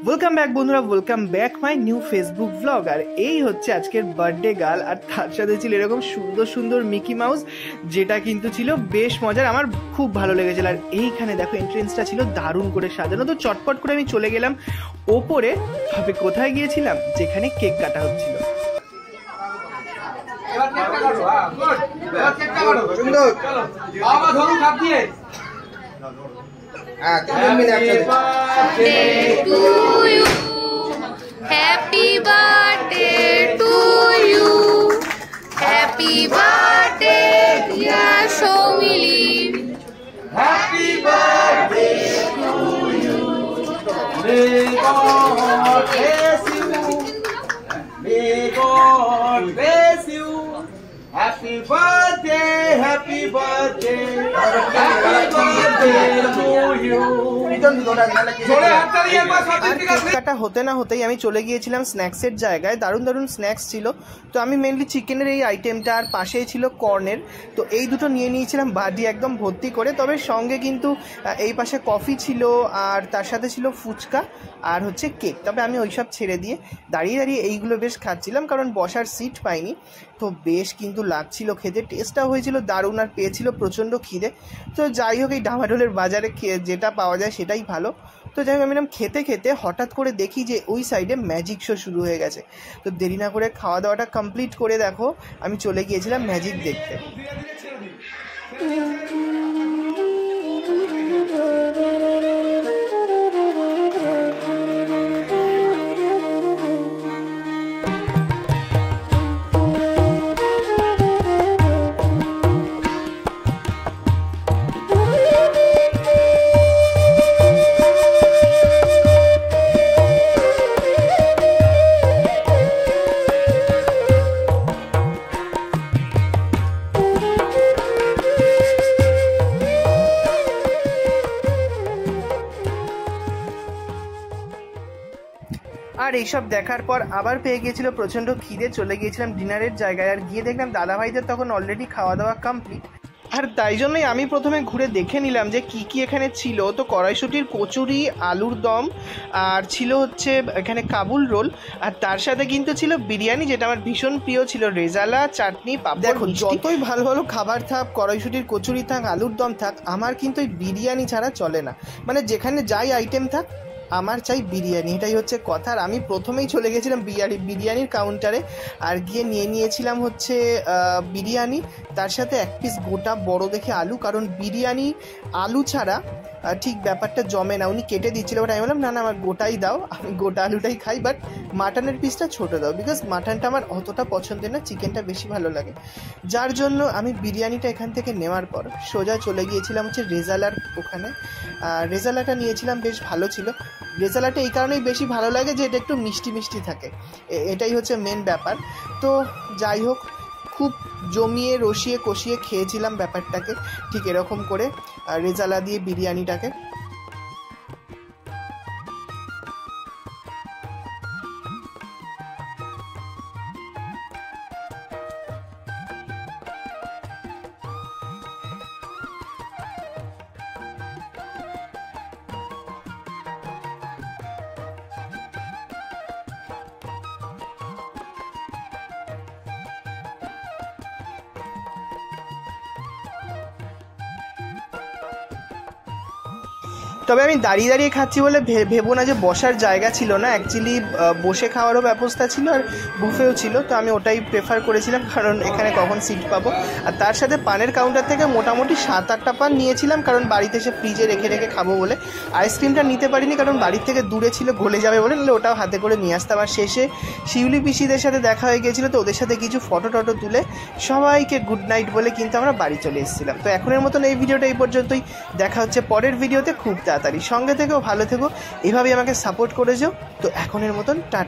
Welcome back বন্ধুরা, welcome back my new Facebook blog. আর এই হচ্ছে আজকের বার্থডে গার্ল, আর তার সাথে ছিল এরকম সুন্দর সুন্দর মিকি মাউস, যেটা কিন্তু ছিল বেশ মজার, আমার খুব ভালো লেগেছিল। আর এইখানে দেখো এন্ট্রেন্সটা ছিল দারুণ করে সাজানো। তো চটপট করে আমি চলে গেলাম ওপরে। তবে কোথায় গিয়েছিলাম? যেখানে কেক কাটা হচ্ছিল। Happy birthday to you. Happy birthday to you. Happy birthday dear Shomili. Happy birthday to you. May God bless you. May God bless you. Happy birthday, happy birthday, happy birthday to you. কাটা হতে না হতেই আমি চলে গিয়েছিলাম স্ন্যাক্সের জায়গায়। দারুণ দারুণ স্ন্যাক্স ছিল। তো আমি মেনলি চিকেনের এই আইটেমটা, আর পাশেই ছিল কর্নের, তো এই দুটো নিয়ে নিয়েছিলাম বাটি একদম ভর্তি করে। তবে সঙ্গে কিন্তু এই পাশে কফি ছিল, আর তার সাথে ছিল ফুচকা আর হচ্ছে কেক। তবে আমি ওইসব ছেড়ে দিয়ে দাঁড়িয়ে দাঁড়িয়ে এইগুলো বেশ খাচ্ছিলাম, কারণ বসার সিট পাইনি। তো বেশ কিন্তু লাগছিল খেতে, টেস্টটাও হয়েছিল দারুণ, আর পেয়েছিল প্রচণ্ড খিদে। তো যাই হোক, এই ডামাডোলের বাজারে যেটা পাওয়া যায় সেটাই ভালো। তো যাই হোক, আমি খেতে খেতে হঠাৎ করে দেখি যে ওই সাইডে ম্যাজিক শো শুরু হয়ে গেছে। তো দেরি না করে খাওয়া দাওয়াটা কমপ্লিট করে দেখো আমি চলে গিয়েছিলাম ম্যাজিক দেখতে। আর এইসব দেখার পর আবার পেয়ে গিয়েছিল প্রচণ্ড খিদে। চলে গিয়েছিলাম ডিনারের জায়গায়, আর গিয়ে দেখলাম দাদাভাইদের তখন অলরেডি খাওয়া দাওয়া কমপ্লিট। আর তাই জন্যই আমি প্রথমে ঘুরে দেখে নিলাম যে কি কি এখানে ছিল। তো কড়াইশুঁটির কচুরি, আলুর দম, আর ছিল হচ্ছে এখানে কাবুল রোল, আর তার সাথে কিন্তু ছিল বিরিয়ানি, যেটা আমার ভীষণ প্রিয় ছিল, রেজালা, চাটনি, পাপড়। দেখো, যতই ভালো ভালো খাবার থাক, কড়াইশুঁটির কচুরি থাক, আলুর দম থাক, আমার কিন্তু এই বিরিয়ানি ছাড়া চলে না। মানে যেখানে যাই আইটেম থাক, আমার চাই বিরিয়ানি, এটাই হচ্ছে কথা। আর আমি প্রথমেই চলে গেছিলাম বিরিয়ানির কাউন্টারে, আর গিয়ে নিয়ে নিয়েছিলাম হচ্ছে বিরিয়ানি, তার সাথে এক পিস গোটা বড় দেখে আলু, কারণ বিরিয়ানি আলু ছাড়া ঠিক ব্যাপারটা জমে না। উনি কেটে দিচ্ছিল, বাট আমি বললাম না না, আমার গোটাই দাও, আমি গোটা আলুটাই খাই, বাট মাটনের পিসটা ছোটো দাও, বিকজ মাটনটা আমার অতটা পছন্দের না, চিকেনটা বেশি ভালো লাগে। যার জন্য আমি বিরিয়ানিটা এখান থেকে নেওয়ার পর সোজা চলে গিয়েছিলাম হচ্ছে রেজালার ওখানে। রেজালাটা নিয়েছিলাম, বেশ ভালো ছিল। রেজালাটা এই কারণেই বেশি ভালো লাগে যে এটা একটু মিষ্টি মিষ্টি থাকে, এটাই হচ্ছে মেন ব্যাপার। তো যাই হোক, খুব জমিয়ে রসিয়ে কষিয়ে খেয়েছিলাম ব্যাপারটাকে, ঠিক এরকম করে রেজালা দিয়ে বিরিয়ানিটাকে। তবে আমি দাঁড়িয়ে দাঁড়িয়ে খাচ্ছি বলে ভেবো না যে বসার জায়গা ছিল না, অ্যাকচুয়ালি বসে খাওয়ারও ব্যবস্থা ছিল, আর বুফেও ছিল। তো আমি ওটাই প্রেফার করেছিলাম, কারণ এখানে কখন সিট পাবো। আর তার সাথে পানের কাউন্টার থেকে মোটামুটি 7-8টা পান নিয়েছিলাম, কারণ বাড়িতে এসে ফ্রিজে রেখে রেখে খাবো বলে। আইসক্রিমটা নিতে পারিনি, কারণ বাড়ির থেকে দূরে ছিল, গলে যাবে বলে, নাহলে ওটাও হাতে করে নিয়ে আসতাম। আর শেষে শিউলি পিসিদের সাথে দেখা হয়ে গিয়েছিলো, তো ওদের সাথে কিছু ফটো টটো তুলে সবাইকে গুড নাইট বলে কিন্তু আমরা বাড়ি চলে এসেছিলাম। তো এখনের মতন এই ভিডিওটা এই পর্যন্তই, দেখা হচ্ছে পরের ভিডিওতে খুব তাড়াতাড়ি। সঙ্গে থেকেও ভালো থেকো, এভাবেই আমাকে সাপোর্ট করে যাও। তো এখনের মতন টাটা।